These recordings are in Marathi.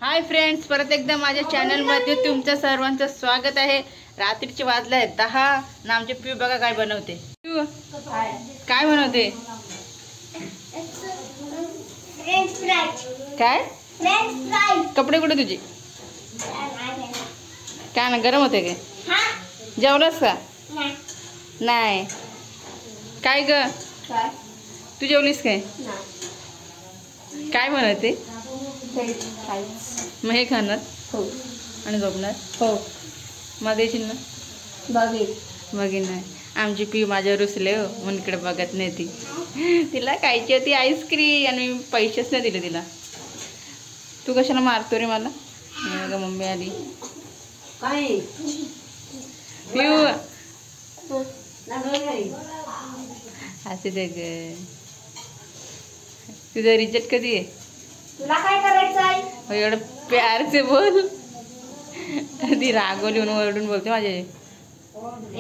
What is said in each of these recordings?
हाय फ्रेंड्स, परत एकदा माझ्या चॅनलमध्ये तुमचं सर्वांचं स्वागत आहे। रात्रीचे वाजले आहेत 10 ना आमचे पिऊ बघा काय बनवते। पिऊ काय बनवते? French fries. काय? French fries. कपडे कुठे तुझे? काय ना गरम होते काय? हां जेवलास का? नाही। नाही काय ग? काय? तू जेवलीस काय? नाही। काय बनवते? French fries. मग हे खाणार हो। आणि झोपणार? हो। मग देशील ना? बघीन नाही आमची पिऊ माझ्यावर रुसले हो म्हणून इकडे बघत नाही ती। तिला खायची होती आईस्क्रीम आणि मी पैसेच नाही दिले तिला। तू कशाला मारतो रे मला? ग मम्मी आली काय? पिऊ असे दे ग। तुझा रिजल्ट कधी आहे? तुला काय करायचं आहे? एवढं प्यारचे बोल। ती रागवली म्हणून ओरडून बोलते माझे।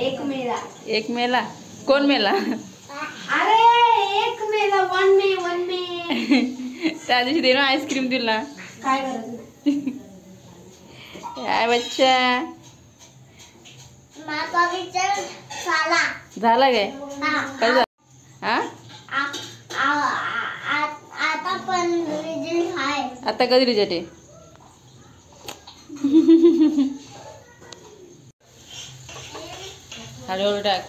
1 मेला। 1 मेला? कोण मेला? अरे 1 मेला, 1 मे। त्या दिवशी दे ना आईस्क्रीम दिला। काय करायचं? काय बच्चा माझा विचार झाला। झाला काय? काय झालं? हा आता पण रिजल्ट आहे। आता कधी रिजल्ट आहे? हळूहळू टाक।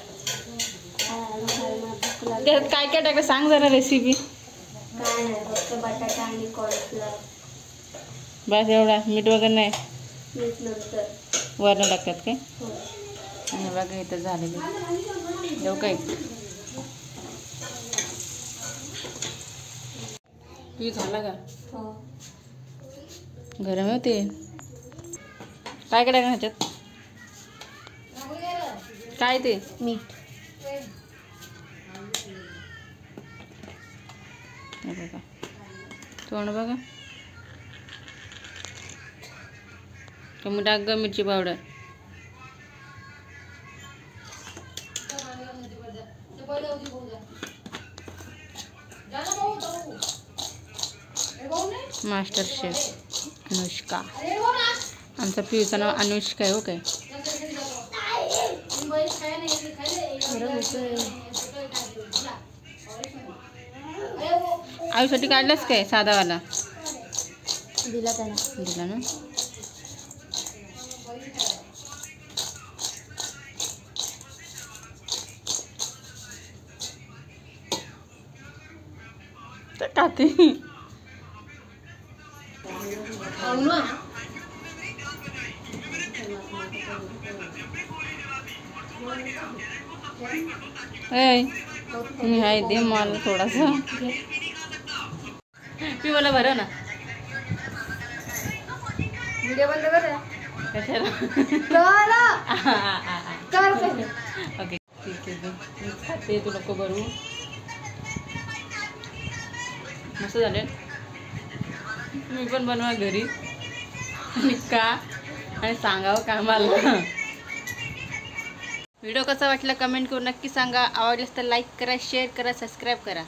त्यात काय काय टाकलं सांग जरा रेसिपी। काय नाही, फक्त बटाटा आणि कॉर्नफ्लॉवर। बस एवढा? मीठ वगैरे नाही? मीठ नंतर। वरण टाकतात काय? हो। आणि बघा इथं झालेलं देऊ काय? तू झाला का? हो। गरम होते काय काय टाकणार ह्याच्यात? काय ते? मीठ। बघा तोंड बघा। कमी टाक ग मिरची पावडर। Master chef Anushka. आमचा पिऊचं नाव अनुष्का आहे हो काय? आईसाठी काढलास काय साधावाला? दिला त्याला। दिला ना? खाते तुम्ही हाय दे मला थोडासा। मी मला भरव ना। व्हिडिओ बंद कर। कशाला? ओके ठीक आहे मी खाते, तू नको भरू। मस्त झाले। मी पण बनवा घरी आणि का आणि सांगावं का मला। व्हिडिओ कसा वाटला कमेंट करून नक्की सांगा। आवडल्यास तर लाईक करा, शेअर करा, सबस्क्राईब करा।